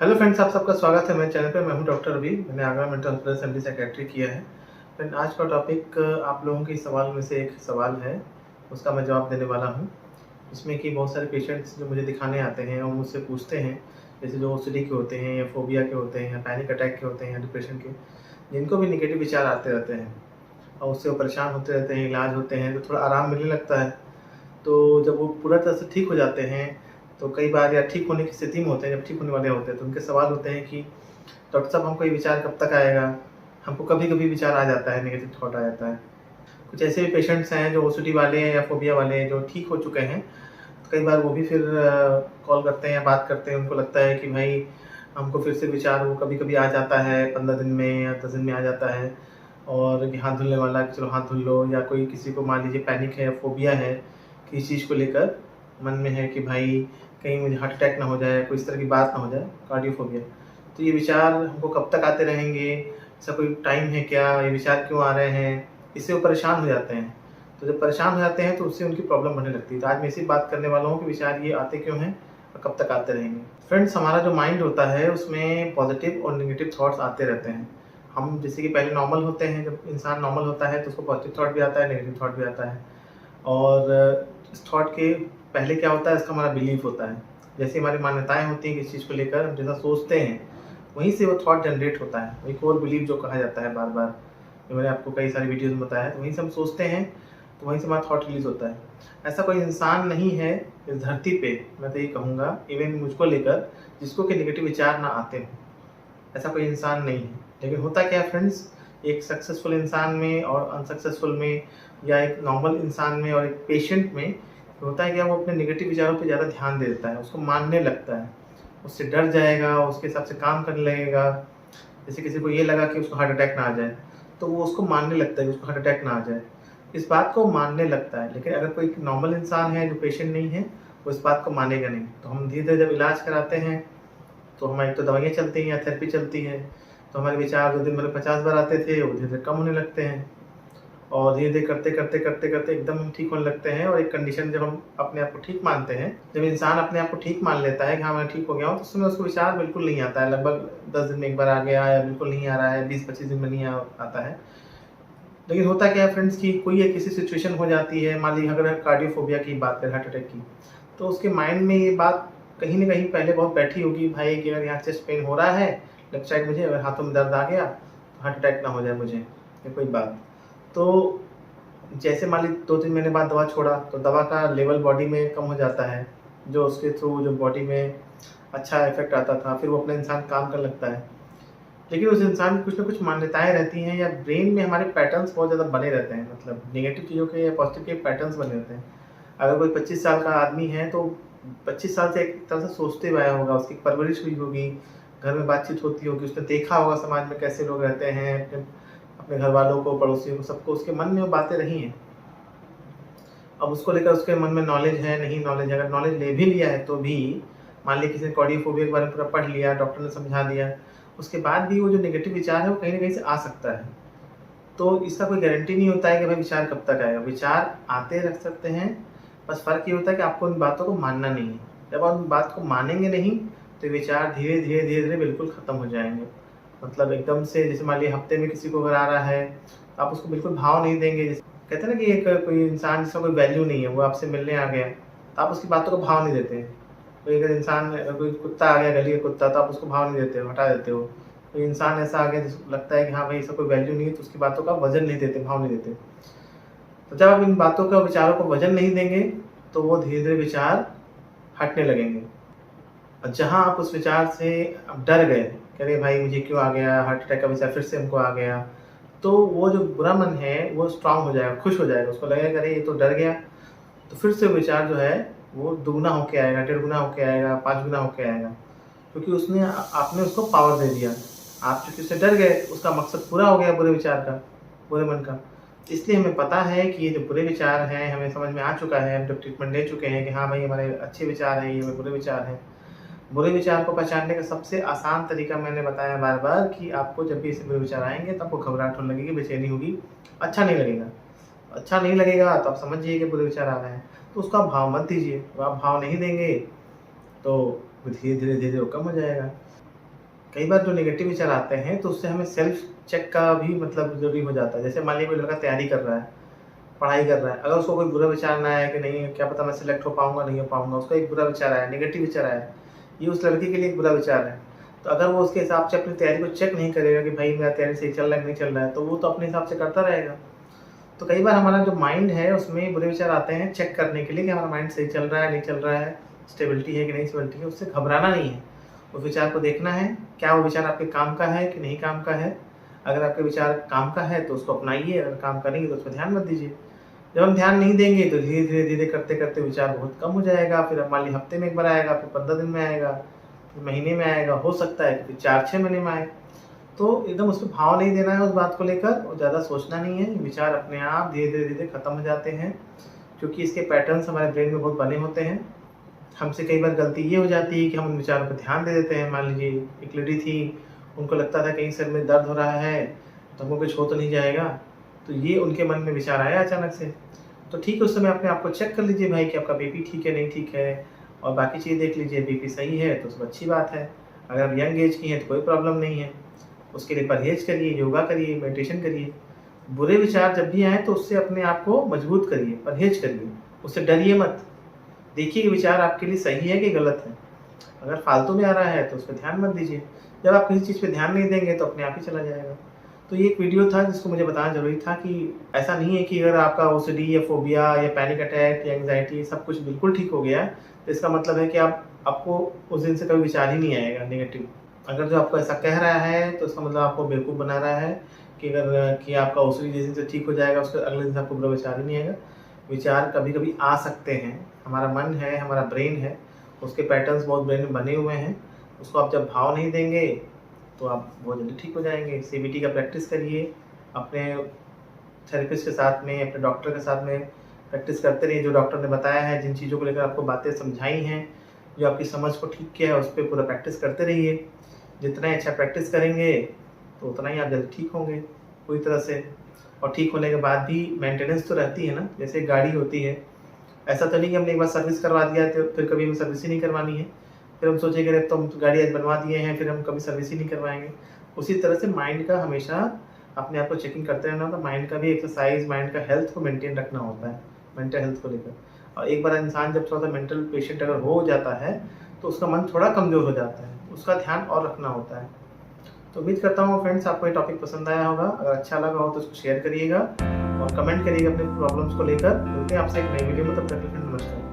Hello friends, आप सबका स्वागत है मेरे चैनल पे। मैं हूं डॉक्टर रवि। मैंने आगरा मेंटल हॉस्पिटल से एमडी साइकेट्री किया है। फ्रेंड, आज का टॉपिक आप लोगों के सवाल में से एक सवाल है, उसका मैं जवाब देने वाला हूं। इसमें कि बहुत सारे पेशेंट्स जो मुझे दिखाने आते हैं और मुझसे पूछते हैं, जैसे जो ओसीडी के होते हैं या फोबिया के होते हैं या पैनिक अटैक के होते हैं या डिप्रेशन के, जिनको भी नेगेटिव विचार आते रहते हैं और उससे वो परेशान होते रहते हैं, इलाज होते हैं तो थोड़ा आराम मिलने लगता है। तो जब वो पूरा तरह से ठीक हो जाते हैं तो कई बार या ठीक होने की स्थिति में होते हैं, जब ठीक होने वाले होते हैं तो उनके सवाल होते हैं कि डॉक्टर साहब, हमको ये विचार कब तक आएगा? हमको कभी-कभी विचार आ जाता है, नेगेटिव थॉट आ जाता है। कुछ ऐसे भी पेशेंट्स हैं जो ओसीडी वाले हैं या फोबिया वाले हैं जो ठीक हो चुके हैं, तो कई बार वो भी फिर कॉल करते हैं या बात करते हैं। उनको लगता है कि भाई हमको फिर से विचार वो कभी-कभी आ जाता है, 15 दिन में या 10 दिन में आ जाता है, और कि हाथ धुलने वाला, कि चलो हाथ धुल लो, या कोई किसी को मान लीजिए पैनिक है या फोबिया है, किसी चीज़ को लेकर मन में है कि भाई कहीं मुझे हार्ट अटैक ना हो जाए, कोई इस तरह की बात ना हो जाए, कार्डियोफोबिया। तो ये विचार हमको कब तक आते रहेंगे? इसका कोई टाइम है क्या? ये विचार क्यों आ रहे हैं? इससे वो परेशान हो जाते हैं। तो जब परेशान हो जाते हैं तो उससे उनकी प्रॉब्लम बढ़ने लगती है। तो आज मैं इसी बात करने वाला हूँ कि विचार ये आते क्यों हैं और कब तक आते रहेंगे। फ्रेंड्स, हमारा जो माइंड होता है उसमें पॉजिटिव और नेगेटिव थॉट्स आते रहते हैं। हम जैसे कि पहले नॉर्मल होते हैं, जब इंसान नॉर्मल होता है तो उसको पॉजिटिव थॉट भी आता है, नेगेटिव थॉट भी आता है। और इस थॉट के पहले क्या होता है, इसका हमारा बिलीफ होता है। जैसे हमारी मान्यताएँ होती हैं किसी चीज़ को लेकर, हम जैसा सोचते हैं वहीं से वो थॉट जनरेट होता है। वही कोर बिलीफ जो कहा जाता है बार-बार, जो मैंने आपको कई सारी वीडियोज़ में बताया है, तो वहीं से हम सोचते हैं, तो वहीं से हमारा थॉट रिलीज़ होता है। ऐसा कोई इंसान नहीं है इस धरती पे, मैं तो ये कहूँगा इवन मुझको लेकर, जिसको कि नेगेटिव विचार ना आते हों। ऐसा कोई इंसान नहीं है। लेकिन होता क्या है फ्रेंड्स, एक सक्सेसफुल इंसान में और अनसक्सेसफुल में, या एक नॉर्मल इंसान में और एक पेशेंट में होता है क्या, वो अपने नेगेटिव विचारों पे ज़्यादा ध्यान दे देता है, उसको मानने लगता है, उससे डर जाएगा, उसके हिसाब से काम करने लगेगा। जैसे किसी को ये लगा कि उसको हार्ट अटैक ना आ जाए, तो वो उसको मानने लगता है कि उसको हार्ट अटैक ना आ जाए। इस बात को मानने लगता है। लेकिन अगर कोई नॉर्मल इंसान है जो पेशेंट नहीं है, वो इस बात को मानेगा नहीं। तो हम धीरे-धीरे जब इलाज कराते हैं तो हमारी तो दवाइयाँ चलती हैं या थेरेपी चलती है, तो हमारे विचार जो दिन भर में 50 बार आते थे वो धीरे-धीरे कम होने लगते हैं, और धीरे-धीरे करते-करते एकदम हम ठीक होने लगते हैं। और एक कंडीशन जब हम अपने आप को ठीक मानते हैं, जब इंसान अपने आप को ठीक मान लेता है कि हाँ, मैं ठीक हो गया हूँ, तो उस समय उसको विचार बिल्कुल नहीं आता है। लगभग 10 दिन में 1 बार आ गया या बिल्कुल नहीं आ रहा है, 20-25 दिन में नहीं आता है। लेकिन होता क्या है फ्रेंड्स कि कोई एक ऐसी सिचुएशन हो जाती है, मान लीजिए अगर कार्डियोफोबिया की बात करें, हार्ट अटैक की, तो उसके माइंड में ये बात कहीं न कहीं पहले बहुत बैठी होगी भाई, कि अगर यहाँ चेस्ट पेन हो रहा है, लेफ्ट साइड मुझे अगर हाथों में दर्द आ गया, तो हार्ट अटैक ना हो जाए मुझे, या कोई बात। तो जैसे मान लीजिए 2-3 महीने बाद दवा छोड़ा, तो दवा का लेवल बॉडी में कम हो जाता है, जो उसके थ्रू जो बॉडी में अच्छा इफ़ेक्ट आता था, फिर वो अपना इंसान काम करने लगता है। लेकिन उस इंसान की कुछ न कुछ मान्यताएँ रहती हैं, या ब्रेन में हमारे पैटर्न्स बहुत ज़्यादा बने रहते हैं, मतलब नेगेटिव चीज़ों के या पॉज़िटिव के पैटर्न्स बने रहते हैं। अगर कोई 25 साल का आदमी है, तो 25 साल से एक तरह से सोचते हुए आया होगा, उसकी परवरिश हुई होगी, घर में बातचीत होती होगी, उसने देखा होगा समाज में कैसे लोग रहते हैं, अपने अपने घरवालों को, पड़ोसियों को, सबको उसके मन में वो बातें रही हैं। अब उसको लेकर उसके मन में नॉलेज है, नहीं नॉलेज है, अगर नॉलेज ले भी लिया है तो भी, मान लीजिए किसी ने कार्डियोफोबिया के बारे में पूरा पढ़ लिया, डॉक्टर ने समझा दिया, उसके बाद भी वो जो नेगेटिव विचार है वो कहीं न कहीं से आ सकता है। तो इसका कोई गारंटी नहीं होता है कि भाई विचार कब तक आएगा। विचार आते रह सकते हैं, बस फ़र्क ये होता है कि आपको उन बातों को मानना नहीं है। जब आप उन बात को मानेंगे नहीं, तो विचार धीरे-धीरे बिल्कुल ख़त्म हो जाएँगे। मतलब एकदम से, जैसे मान लीजिए हफ़्ते में किसी को अगर आ रहा है, तो आप उसको बिल्कुल भाव नहीं देंगे। जैसे कहते हैं ना कि एक कोई इंसान जिसका कोई वैल्यू नहीं है, वो आपसे मिलने आ गया, तो आप उसकी बातों को भाव नहीं देते हैं। कोई अगर इंसान, कोई कुत्ता आ गया, गली का कुत्ता, तो आप उसको भाव नहीं देते हो, हटा देते हो। कोई इंसान ऐसा आ गया जिसको लगता है कि हाँ भाई, इसका कोई वैल्यू नहीं है, तो उसकी बातों का वज़न नहीं देते, भाव नहीं देते। तो जब आप इन बातों का, विचारों को वज़न नहीं देंगे, तो वो धीरे-धीरे विचार हटने लगेंगे। और जहाँ आप उस विचार से अब डर गए कि अरे भाई, मुझे क्यों आ गया, हार्ट अटैक का विचार फिर से हमको आ गया, तो वो जो बुरा मन है वो स्ट्रॉन्ग हो जाएगा, खुश हो जाएगा। उसको लगेगा अरे ये तो डर गया, तो फिर से विचार जो है वो दुगना होके आएगा, डेढ़ गुना होके आएगा, 5 गुना होके आएगा। क्योंकि उसने आपने उसको पावर दे दिया। आप चूँकि उससे डर गए, उसका मकसद पूरा हो गया बुरे विचार का, बुरे मन का। इसलिए हमें पता है कि ये जो बुरे विचार हैं, हमें समझ में आ चुका है, हम जब ट्रीटमेंट ले चुके हैं कि हाँ भाई, हमारे अच्छे विचार हैं, ये हमारे बुरे विचार हैं। बुरे विचार को पहचानने का सबसे आसान तरीका मैंने बताया बार-बार, कि आपको जब भी ऐसे बुरे विचार आएँगे, तो आपको घबराहट होने लगेगी, बेचैनी होगी, अच्छा नहीं लगेगा। अच्छा नहीं लगेगा तो आप समझिए कि बुरे विचार आ रहे हैं, तो उसका भाव मत दीजिए। तो आप भाव नहीं देंगे, तो धीरे-धीरे वो कम हो जाएगा। कई बार जो नेगेटिव विचार आते हैं तो उससे हमें सेल्फ चेक का भी मतलब ज़रूरी हो जाता है। जैसे मान लीजिए कोई लड़का तैयारी कर रहा है, पढ़ाई कर रहा है, अगर उसको कोई बुरा विचार ना आया कि नहीं क्या पता मैं सिलेक्ट हो पाऊँगा, नहीं हो पाऊँगा, उसका एक बुरा विचार आया, नेगेटिव विचार आया, ये उस लड़के के लिए एक बुरा विचार है। तो अगर वो उसके हिसाब से अपनी तैयारी को चेक नहीं करेगा कि भाई मेरा तैयारी सही चल रहा है कि नहीं चल रहा है, तो वो तो अपने हिसाब से करता रहेगा। तो कई बार हमारा जो माइंड है उसमें बुरे विचार आते हैं चेक करने के लिए कि हमारा माइंड सही चल रहा है, नहीं चल रहा है, स्टेबिलिटी है कि नहीं स्टेबिलिटी है। उससे घबराना नहीं है, उस विचार को देखना है, क्या वो विचार आपके काम का है कि नहीं काम का है। अगर आपके विचार काम का है तो उसको अपनाइए, अगर काम का नहीं है तो उस पर ध्यान मत दीजिए। जब हम ध्यान नहीं देंगे तो धीरे-धीरे करते करते विचार बहुत कम हो जाएगा। फिर अब मान लीजिए हफ्ते में एक बार आएगा, फिर 15 दिन में आएगा, फिर महीने में आएगा, हो सकता है फिर 4-6 महीने में आए। तो एकदम उसपे भाव नहीं देना है उस बात को लेकर और ज़्यादा सोचना नहीं है। विचार अपने आप धीरे-धीरे खत्म हो जाते हैं, क्योंकि इसके पैटर्न्स हमारे ब्रेन में बहुत बने होते हैं। हमसे कई बार गलती ये हो जाती है कि हम उन विचारों पर ध्यान दे देते हैं। मान लीजिए एक लेडी थी, उनको लगता था कहीं सिर में दर्द हो रहा है, तो हमको कुछ हो तो नहीं जाएगा, तो ये उनके मन में विचार आया अचानक से। तो ठीक है, उस समय अपने आप को चेक कर लीजिए भाई कि आपका बीपी ठीक है, नहीं ठीक है, और बाकी चीज़ देख लीजिए। बीपी सही है तो सब अच्छी बात है। अगर आप यंग एज की हैं तो कोई प्रॉब्लम नहीं है। उसके लिए परहेज़ करिए, योगा करिए, मेडिटेशन करिए। बुरे विचार जब भी आएँ तो उससे अपने आप को मजबूत करिए, परहेज़ करिए, उससे डरिए मत। देखिए कि विचार आपके लिए सही है कि गलत है। अगर फालतू में आ रहा है तो उस पे ध्यान मत दीजिए। जब आप किसी चीज़ पे ध्यान नहीं देंगे तो अपने आप ही चला जाएगा। तो ये एक वीडियो था जिसको मुझे बताना ज़रूरी था कि ऐसा नहीं है कि अगर आपका ओसीडी या फ़ोबिया या पैनिक अटैक या एंग्ज़ायटी सब कुछ बिल्कुल ठीक हो गया है, तो इसका मतलब है कि आपको उस दिन से कभी विचार ही नहीं आएगा नेगेटिव। अगर जो आपको ऐसा कह रहा है तो इसका मतलब आपको बेवकूफ़ बना रहा है कि आपका ओसीडी जिस दिन से ठीक हो जाएगा उसके अगले दिन से आपको बुरा विचार ही नहीं आएगा। विचार कभी-कभी आ सकते हैं। हमारा मन है, हमारा ब्रेन है, उसके पैटर्न्स बहुत ब्रेन में बने हुए हैं। उसको आप जब भाव नहीं देंगे तो आप बहुत जल्दी ठीक हो जाएँगे। सीबीटी का प्रैक्टिस करिए, अपने थेरेपिस्ट के साथ में, अपने डॉक्टर के साथ में प्रैक्टिस करते रहिए। जो डॉक्टर ने बताया है, जिन चीज़ों को लेकर आपको बातें समझाई हैं, जो आपकी समझ को ठीक किया है, उस पे पूरा प्रैक्टिस करते रहिए। जितना अच्छा प्रैक्टिस करेंगे तो उतना ही आप जल्दी ठीक होंगे पूरी तरह से। और ठीक होने के बाद भी मेंटेनेंस तो रहती है ना, जैसे गाड़ी होती है। ऐसा तो नहीं कि हमने एक बार सर्विस करवा दिया तो फिर कभी हमें सर्विस ही नहीं करवानी है। फिर हम सोचेंगे अरे तो हम गाड़ी आज बनवा दिए हैं, फिर हम कभी सर्विस ही नहीं करवाएँगे। उसी तरह से माइंड का हमेशा अपने आप को चेकिंग करते रहना होता है। माइंड का भी एक्सरसाइज़, माइंड का हेल्थ को मेंटेन रखना होता है, मेंटल हेल्थ को लेकर। और एक बार इंसान जब थोड़ा-सा मेंटल पेशेंट अगर हो जाता है, तो उसका मन थोड़ा कमज़ोर हो जाता है, उसका ध्यान और रखना होता है। तो उम्मीद करता हूँ फ्रेंड्स आपको ये टॉपिक पसंद आया होगा। अगर अच्छा लगा हो तो उसको शेयर करिएगा और कमेंट करिएगा अपने प्रॉब्लम्स को लेकर। मिलते हैं आपसे एक नई वीडियो में, तब तक के लिए नमस्कार।